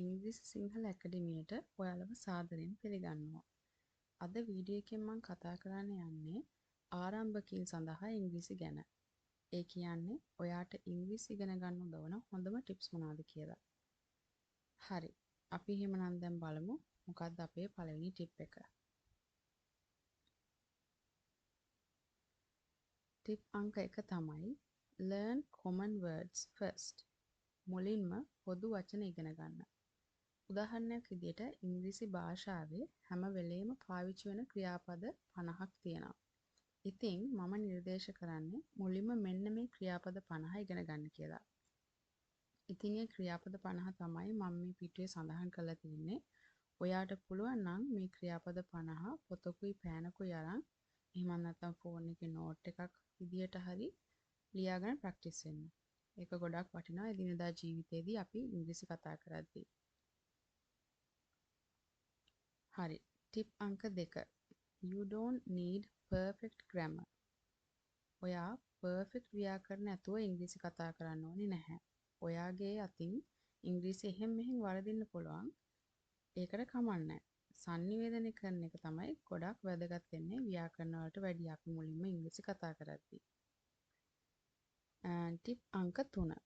ඉංග්‍රීසි සිංහල ඇකඩමියට ඔයාලව සාදරයෙන් පිළිගන්නවා. අද වීඩියෝ එකෙන් මම කතා කරන්න යන්නේ ආරම්භකීන් සඳහා ඉංග්‍රීසි ගැන. ඒ කියන්නේ ඔයාට ඉංග්‍රීසි ඉගෙන ගන්න උදවන හොඳම ටිප්ස් මොනවද කියලා. හරි. අපි එහෙමනම් දැන් බලමු මොකක්ද අපේ පළවෙනි ටිප් එක. ටිප් අංක 1 තමයි learn common words first. මුලින්ම පොදු වචන ඉගෙන ගන්න. උදාහරණයක් විදිහට ඉංග්‍රීසි භාෂාවේ හැම වෙලේම පාවිච්චි වෙන ක්‍රියාපද 50ක් තියෙනවා. ඉතින් මම නිර්දේශ කරන්නේ මුලින්ම මෙන්න මේ ක්‍රියාපද 50 ඉගෙන ගන්න කියලා. ඉතින් මේ ක්‍රියාපද 50 තමයි මම මේ පිටුවේ සඳහන් කරලා තියෙන්නේ. ඔයාට පුළුවන් නම් මේ ක්‍රියාපද 50 පොතකුයි පෑනකුයි අරන් එහෙම නැත්නම් ෆෝන් එකේ නෝට් එකක් විදිහට හරි ලියාගෙන ප්‍රැක්ටිස් වෙන්න. ඒක ගොඩක් වටිනවා එදිනෙදා ජීවිතේදී අපි ඉංග්‍රීසි කතා කරද්දී. හරි. ටිප් අංක 2. You don't need perfect grammar. ඔයා perfect ව්‍යාකරණ නැතුව ඉංග්‍රීසි කතා කරන්න ඕනේ නැහැ. ඔයාගේ අතින් ඉංග්‍රීසි එහෙම මෙහෙම වරදින්න පුළුවන්. ඒකට කමන්නේ. සංනිවේදනය කරන එක තමයි ගොඩක් වැදගත් වෙන්නේ ව්‍යාකරණ වලට වැඩිය අපි මුලින්ම ඉංග්‍රීසි කතා කරද්දී. ටිප් අංක 3.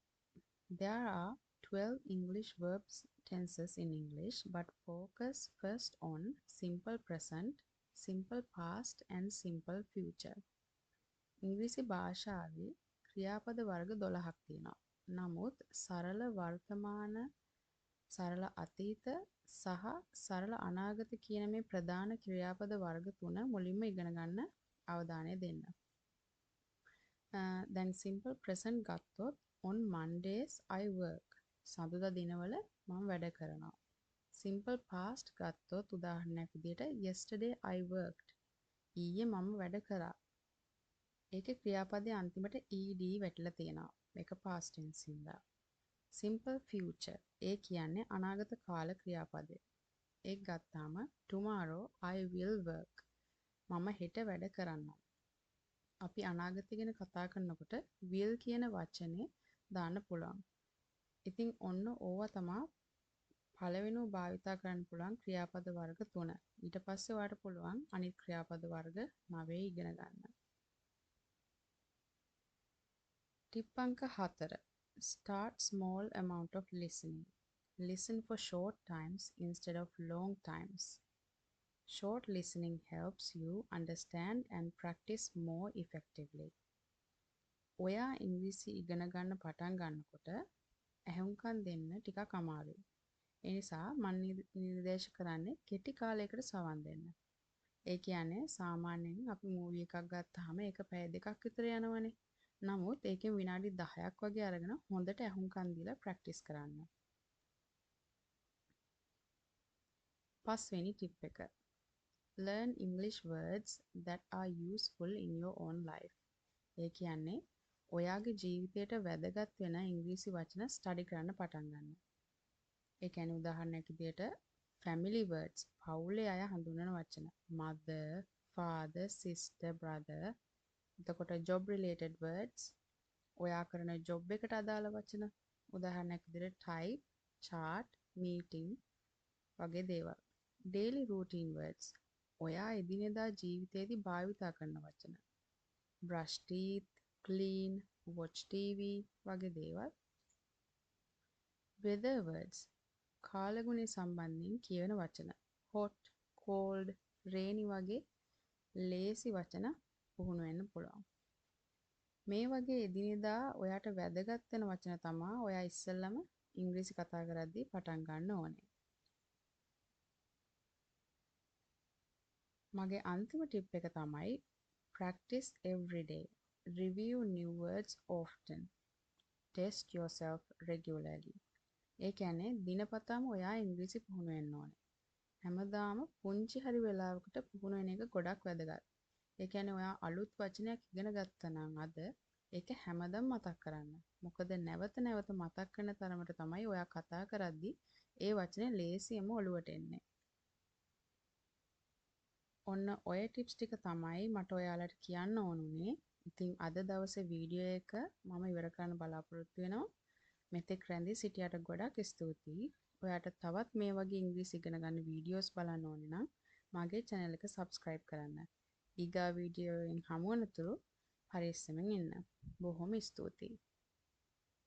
There are 12 English verbs tenses in English, but focus first on simple present, simple past and simple future. ඉංග්‍රීසි භාෂාවේ ක්‍රියාපද වර්ග 12ක් තියෙනවා. නමුත් සරල වර්තමාන, සරල අතීත සහ සරල අනාගත කියන මේ ප්‍රධාන ක්‍රියාපද වර්ග තුන මුලින්ම ඉගෙන ගන්න අවධානය දෙන්න. දැන් simple present ගත්තොත් on Mondays I work. සඳුදා දිනවල මම වැඩ කරනවා. simple past ගත්තොත් උදාහරණයක් විදිහට yesterday I worked. ඊයේ මම වැඩ කරා. ඒකේ ක්‍රියාපදයේ අන්තිමට ed වැටලා තියෙනවා. මේක past tense හින්දා. simple future ඒ කියන්නේ අනාගත කාල ක්‍රියාපදය. ඒක ගත්තාම tomorrow I will work. මම හෙට වැඩ කරන්නම්. අපි අනාගතය ගැන කතා කරනකොට will කියන වචනේ දාන්න පුළුවන්. ඉතින් ඔන්න ඕවා තමයි පළවෙනිව භාවිතා කරන්න පුළුවන් ක්‍රියාපද වර්ග 3. ඊට පස්සේ ඔයාලට පුළුවන් අනිත් ක්‍රියාපද වර්ග 9 ඉගෙන ගන්න. ටිප් අංක 4. Start small amount of listening. Listen for short times instead of long times. Short listening helps you understand and practice more effectively. ඔයා ඉංග්‍රීසි ඉගෙන ගන්න පටන් ගන්නකොට ඇහුම්කන් දෙන්න ටිකක් අමාරුයි. ඒ නිසා මම නිර්දේශ කරන්නේ කෙටි කාලයකට සවන් දෙන්න. ඒ කියන්නේ සාමාන්‍යයෙන් අපි මූවි එකක් ගත්තාම ඒක පැය 2ක් විතර යනවනේ. නමුත් ඒකෙන් විනාඩි 10ක් වගේ අරගෙන හොඳට ඇහුම්කන් දීලා ප්‍රැක්ටිස් කරන්න. පස්වෙනි ටිප් එක. Learn English words that are useful in your own life. ඒ කියන්නේ ඔයාගේ ජීවිතයට වැදගත් වෙන ඉංග්‍රීසි වචන ස්ටඩි කරන්න පටන් ගන්න. ඒ කියන්නේ උදාහරණයක් විදිහට family words පවුලේ අය හඳුන්වන වචන. mother, father, sister, brother. එතකොට job related words ඔයා කරන job එකට අදාළ වචන. උදාහරණයක් විදිහට type, chart, meeting වගේ දේවල්. daily routine words ඔයා එදිනෙදා ජීවිතේදී භාවිතා කරන වචන. brush teeth, clean, watch TV වගේ දේවල්. weather words කාලගුණය සම්බන්ධයෙන් කියවන වචන. hot, cold, rainy වගේ ලේසි වචන පුහුණු වෙන්න පුළුවන්. මේ වගේ එදිනෙදා ඔයාට වැදගත් වෙන වචන තමයි ඔයා ඉස්සෙල්ලම ඉංග්‍රීසි කතා කරද්දී පටන් ගන්න ඕනේ. මගේ අන්තිම ටිප් එක තමයි practice every day. Review new words often. Test yourself regularly. ඒ කියන්නේ දිනපතාම ඔයා ඉංග්‍රීසි පුහුණු වෙන්න ඕනේ. හැමදාම පුංචි හරි වෙලාවකට පුහුණු වෙන එක ගොඩක් වැදගත්. ඒ කියන්නේ ඔයා අලුත් වචනයක් ඉගෙන ගත්තා නම් අද ඒක හැමදාම මතක් කරන්න. මොකද නැවත නැවත මතක් කරන තරමට තමයි ඔයා කතා කරද්දී ඒ වචනේ ලේසියෙන්ම ඔලුවට එන්නේ. ඔන්න ඔය ටිප්ස් ටික තමයි මට ඔයාලට කියන්න ඕනුනේ. ඉතින් අද දවසේ වීඩියෝ එක මම ඉවර කරන්න බලාපොරොත්තු වෙනවා. මෙතෙක් රැඳී සිටියට ගොඩක් ස්තුතියි. ඔයාට තවත් මේ වගේ ඉංග්‍රීසි ඉගෙන ගන්න වීඩියෝස් බලන්න ඕනේ නම් මගේ channel එක subscribe කරන්න. ඊගා වීඩියෝවෙන් හමු වෙනතුරු පරිස්සමෙන් ඉන්න. බොහොම ස්තුතියි.